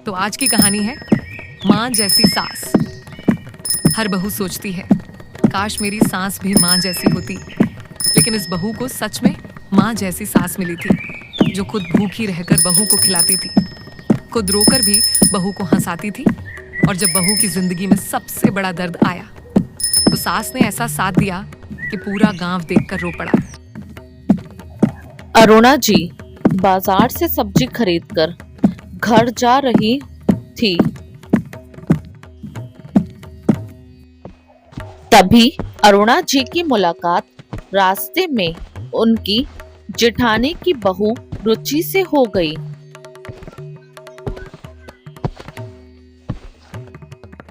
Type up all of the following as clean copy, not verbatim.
तो आज की कहानी है माँ जैसी सास। हर बहू सोचती है काश मेरी सास भी माँ जैसी होती, लेकिन इस बहू को सच में माँ जैसी सास मिली थी, जो खुद भूखी रहकर बहू को खिलाती थी, खुद रोकर भी बहू को हंसाती थी। और जब बहू की जिंदगी में सबसे बड़ा दर्द आया तो सास ने ऐसा साथ दिया कि पूरा गांव देखकर रो पड़ा। अरुणा जी बाजार से सब्जी खरीदकर घर जा रही थी। तभी अरुणा जी की मुलाकात रास्ते में उनकी जेठानी की बहू रुचि से हो गई।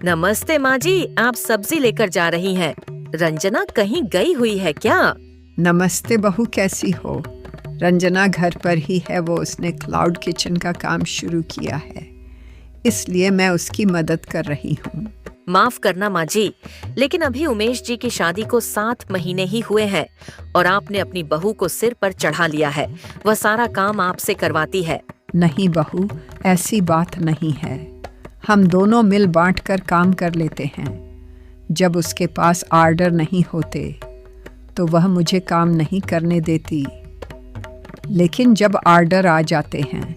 नमस्ते माँ जी, आप सब्जी लेकर जा रही हैं। रंजना कहीं गई हुई है क्या? नमस्ते बहू, कैसी हो? रंजना घर पर ही है। वो उसने क्लाउड किचन का काम शुरू किया है, इसलिए मैं उसकी मदद कर रही हूँ। माफ करना माँ जी, लेकिन अभी उमेश जी की शादी को 7 महीने ही हुए हैं और आपने अपनी बहू को सिर पर चढ़ा लिया है। वह सारा काम आपसे करवाती है। नहीं बहू, ऐसी बात नहीं है। हम दोनों मिल बांट कर काम कर लेते हैं। जब उसके पास ऑर्डर नहीं होते तो वह मुझे काम नहीं करने देती, लेकिन जब ऑर्डर आ जाते हैं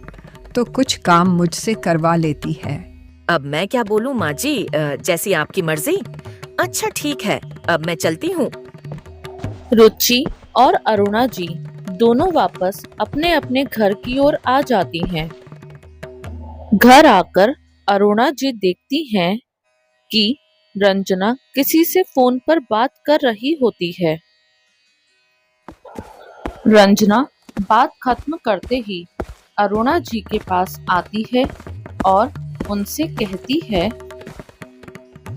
तो कुछ काम मुझसे करवा लेती है। अब मैं क्या बोलूँ माँ जी, जैसी आपकी मर्जी। अच्छा ठीक है, अब मैं चलती हूँ। रुचि और अरुणा जी दोनों वापस अपने अपने घर की ओर आ जाती हैं। घर आकर अरुणा जी देखती हैं कि रंजना किसी से फोन पर बात कर रही होती है। रंजना बात खत्म करते ही अरुणा जी के पास आती है और उनसे कहती है,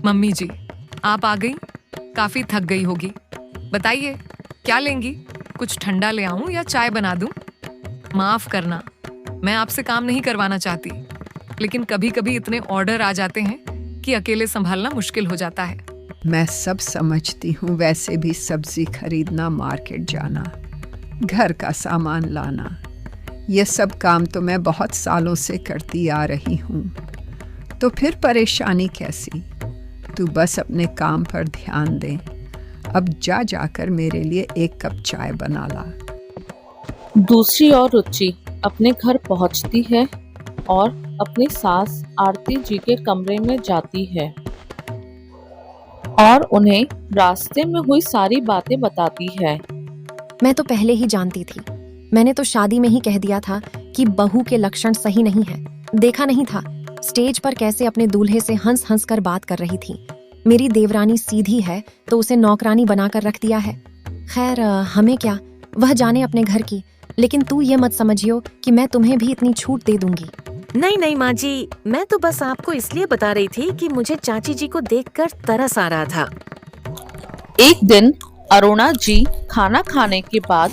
मम्मी जी, आप आ गई? काफी थक गई होगी। बताइए क्या लेंगी? कुछ ठंडा ले आऊं या चाय बना दूं? माफ करना, मैं आपसे काम नहीं करवाना चाहती, लेकिन कभी कभी इतने ऑर्डर आ जाते हैं कि अकेले संभालना मुश्किल हो जाता है। मैं सब समझती हूँ, वैसे भी सब्जी खरीदना, मार्केट जाना, घर का सामान लाना, ये सब काम तो मैं बहुत सालों से करती आ रही हूँ। तो फिर परेशानी कैसी? तू बस अपने काम पर ध्यान दे। अब जा जाकर मेरे लिए 1 कप चाय बना ला। दूसरी ओर रुचि अपने घर पहुंचती है और अपनी सास आरती जी के कमरे में जाती है और उन्हें रास्ते में हुई सारी बातें बताती है। मैं तो पहले ही जानती थी। मैंने तो शादी में ही कह दिया था कि बहू के लक्षण सही नहीं है। देखा नहीं था स्टेज पर कैसे अपने दूल्हे से हंस हंस कर बात कर रही थी। मेरी देवरानी सीधी है तो उसे नौकरानी बनाकर रख दिया है। खैर हमें क्या, वह जाने अपने घर की। लेकिन तू ये मत समझियो कि मैं तुम्हें भी इतनी छूट दे दूंगी। नहीं नहीं माँ जी, मैं तो बस आपको इसलिए बता रही थी कि मुझे चाची जी को देखकर तरस आ रहा था। एक दिन अरुणा जी खाना खाने के बाद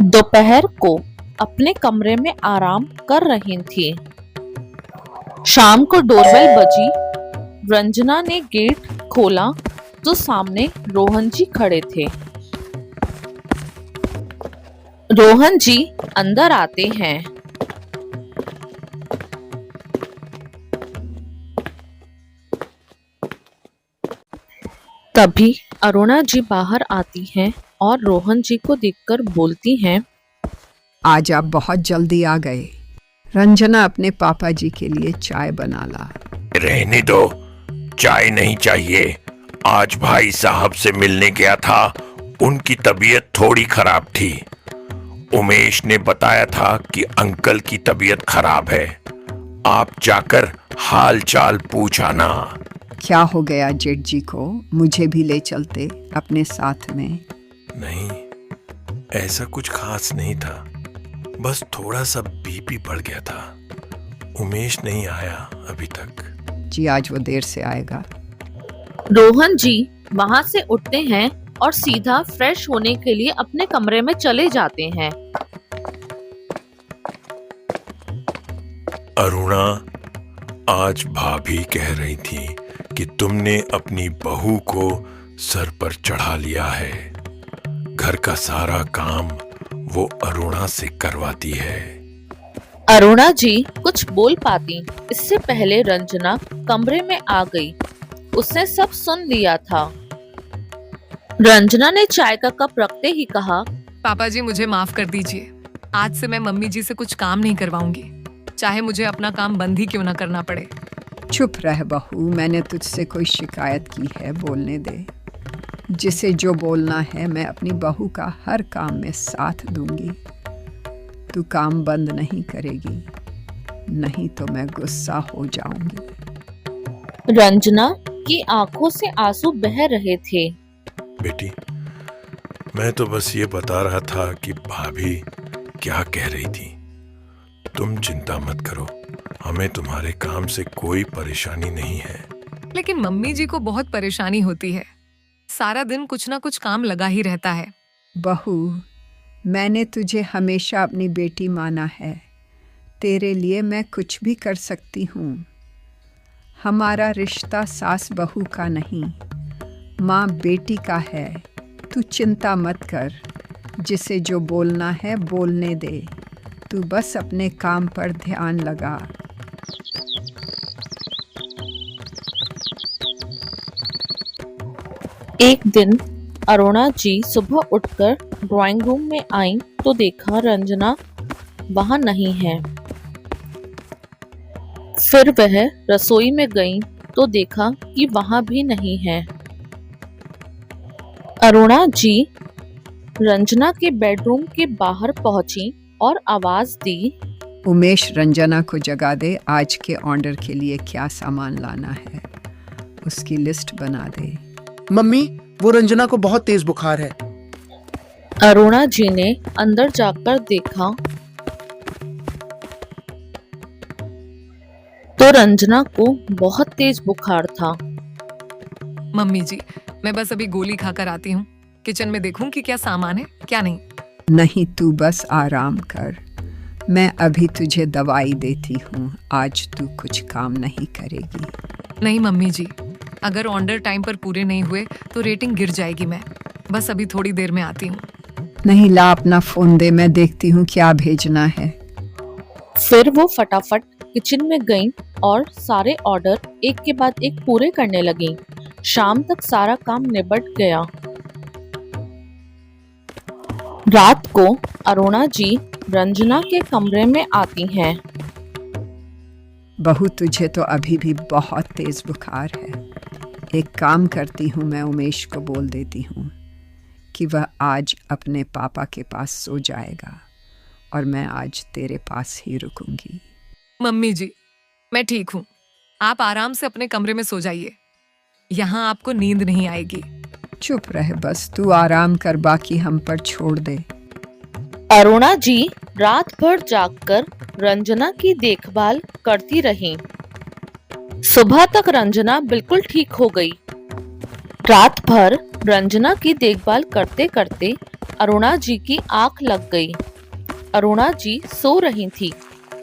दोपहर को अपने कमरे में आराम कर रही थी। शाम को डोरबेल बजी। रंजना ने गेट खोला तो सामने रोहन जी खड़े थे। रोहन जी अंदर आते हैं। तभी अरुणा जी बाहर आती हैं और रोहन जी को देखकर बोलती हैं, आज आप बहुत जल्दी आ गए। रंजना, अपने पापा जी के लिए चाय बना ला। रहने दो, चाय नहीं चाहिए। आज भाई साहब से मिलने गया था, उनकी तबीयत थोड़ी खराब थी। उमेश ने बताया था कि अंकल की तबीयत खराब है। आप जाकर हाल चाल पूछ आना। क्या हो गया जेठ जी को? मुझे भी ले चलते अपने साथ में। नहीं, ऐसा कुछ खास नहीं था, बस थोड़ा सा बीपी बढ़ गया था। उमेश नहीं आया अभी तक। जी, आज वो देर से आएगा। रोहन जी वहां से उठते हैं और सीधा फ्रेश होने के लिए अपने कमरे में चले जाते हैं। अरुणा, आज भाभी कह रही थी कि तुमने अपनी बहू को सर पर चढ़ा लिया है। घर का सारा काम वो अरुणा से करवाती है। अरुणा जी कुछ बोल पाती इससे पहले रंजना कमरे में आ गई। उसने सब सुन लिया था। रंजना ने चाय का कप रखते ही कहा, पापा जी मुझे माफ कर दीजिए। आज से मैं मम्मी जी से कुछ काम नहीं करवाऊंगी, चाहे मुझे अपना काम बंद ही क्यों ना करना पड़े। चुप रह बहू, मैंने तुझसे कोई शिकायत की है? बोलने दे। जिसे जो बोलना है मैं अपनी बहू का हर काम में साथ दूंगी। तू काम बंद नहीं करेगी, नहीं तो मैं गुस्सा हो जाऊंगी। रंजना की आंखों से आंसू बह रहे थे। बेटी, मैं तो बस ये बता रहा था कि भाभी क्या कह रही थी। तुम चिंता मत करो, हमें तुम्हारे काम से कोई परेशानी नहीं है। लेकिन मम्मी जी को बहुत परेशानी होती है, सारा दिन कुछ ना कुछ काम लगा ही रहता है। बहू, मैंने तुझे हमेशा अपनी बेटी माना है। तेरे लिए मैं कुछ भी कर सकती हूँ। हमारा रिश्ता सास बहू का नहीं, माँ बेटी का है। तू चिंता मत कर, जिसे जो बोलना है बोलने दे। तू बस अपने काम पर ध्यान लगा। एक दिन अरुणा जी सुबह उठकर ड्राइंग रूम में आईं तो देखा रंजना वहां नहीं है। फिर वह रसोई में गईं तो देखा कि वहां भी नहीं है। अरुणा जी रंजना के बेडरूम के बाहर पहुंची और आवाज दी, उमेश, रंजना को जगा दे। आज के ऑर्डर के लिए क्या सामान लाना है उसकी लिस्ट बना दे। मम्मी, वो रंजना को बहुत तेज बुखार है। अरुणा जी ने अंदर जाकर देखा तो रंजना को बहुत तेज बुखार था। मम्मी जी, मैं बस अभी गोली खाकर आती हूँ। किचन में देखूं कि क्या सामान है क्या नहीं। नहीं, तू बस आराम कर, मैं अभी तुझे दवाई देती हूँ। आज तू कुछ काम नहीं करेगी। नहीं मम्मी जी, अगर ऑर्डर टाइम पर पूरे नहीं हुए तो रेटिंग गिर जाएगी। मैं बस अभी थोड़ी देर में आती हूँ। नहीं, ला अपना फोन दे, मैं देखती हूँ क्या भेजना है। फिर वो फटाफट किचन में गईं और सारे ऑर्डर एक के बाद एक पूरे करने लगीं। शाम तक सारा काम निबट गया। रात को अरुणा जी रंजना के कमरे में आती हैं। बहू, तुझे तो अभी भी बहुत तेज बुखार है। एक काम करती हूँ, मैं उमेश को बोल देती हूँ कि वह आज अपने पापा के पास सो जाएगा और मैं आज तेरे पास ही रुकूंगी। मम्मी जी, मैं ठीक हूँ, आप आराम से अपने कमरे में सो जाइए। यहाँ आपको नींद नहीं आएगी। चुप रह बस, तू आराम कर, बाकी हम पर छोड़ दे। अरुणा जी रात भर जागकर रंजना की देखभाल करती रहीं। सुबह तक रंजना बिल्कुल ठीक हो गई। रात भर रंजना की देखभाल करते करते अरुणा जी की आंख लग गई। अरुणा जी सो रही थी।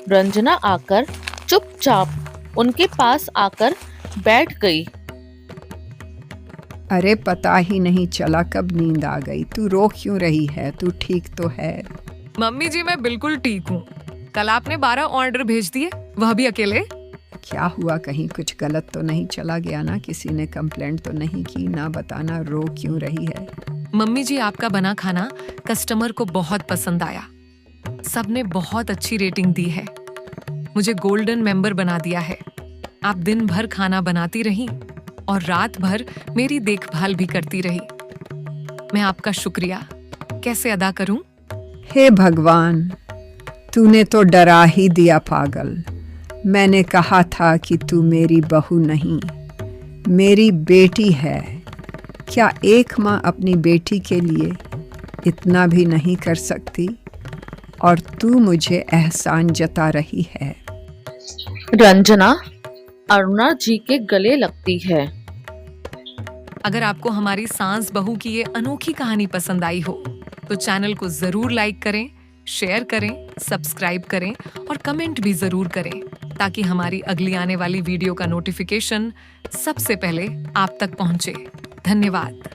रंजना आकर चुपचाप उनके पास आकर बैठ गई। अरे, पता ही नहीं चला कब नींद आ गई। तू रो क्यों रही है? तू ठीक तो है? मम्मी जी, मैं बिल्कुल ठीक हूँ। कल आपने 12 ऑर्डर भेज दिए, वह भी अकेले। क्या हुआ? कहीं कुछ गलत तो नहीं चला गया ना? किसी ने कंप्लेंट तो नहीं की? ना बताना, रो क्यों रही है? मम्मी जी, आपका बना खाना कस्टमर को बहुत पसंद आया। सबने बहुत अच्छी रेटिंग दी है। मुझे गोल्डन मेंबर बना दिया है। आप दिन भर खाना बनाती रही और रात भर मेरी देखभाल भी करती रही। मैं आपका शुक्रिया कैसे अदा करूं? हे भगवान, तूने तो डरा ही दिया पागल। मैंने कहा था कि तू मेरी बहू नहीं, मेरी बेटी है। क्या एक माँ अपनी बेटी के लिए इतना भी नहीं कर सकती? और तू मुझे एहसान जता रही है। रंजना अरुणा जी के गले लगती है। अगर आपको हमारी सास बहू की ये अनोखी कहानी पसंद आई हो तो चैनल को जरूर लाइक करें, शेयर करें, सब्सक्राइब करें और कमेंट भी जरूर करें ताकि हमारी अगली आने वाली वीडियो का नोटिफिकेशन सबसे पहले आप तक पहुंचे। धन्यवाद।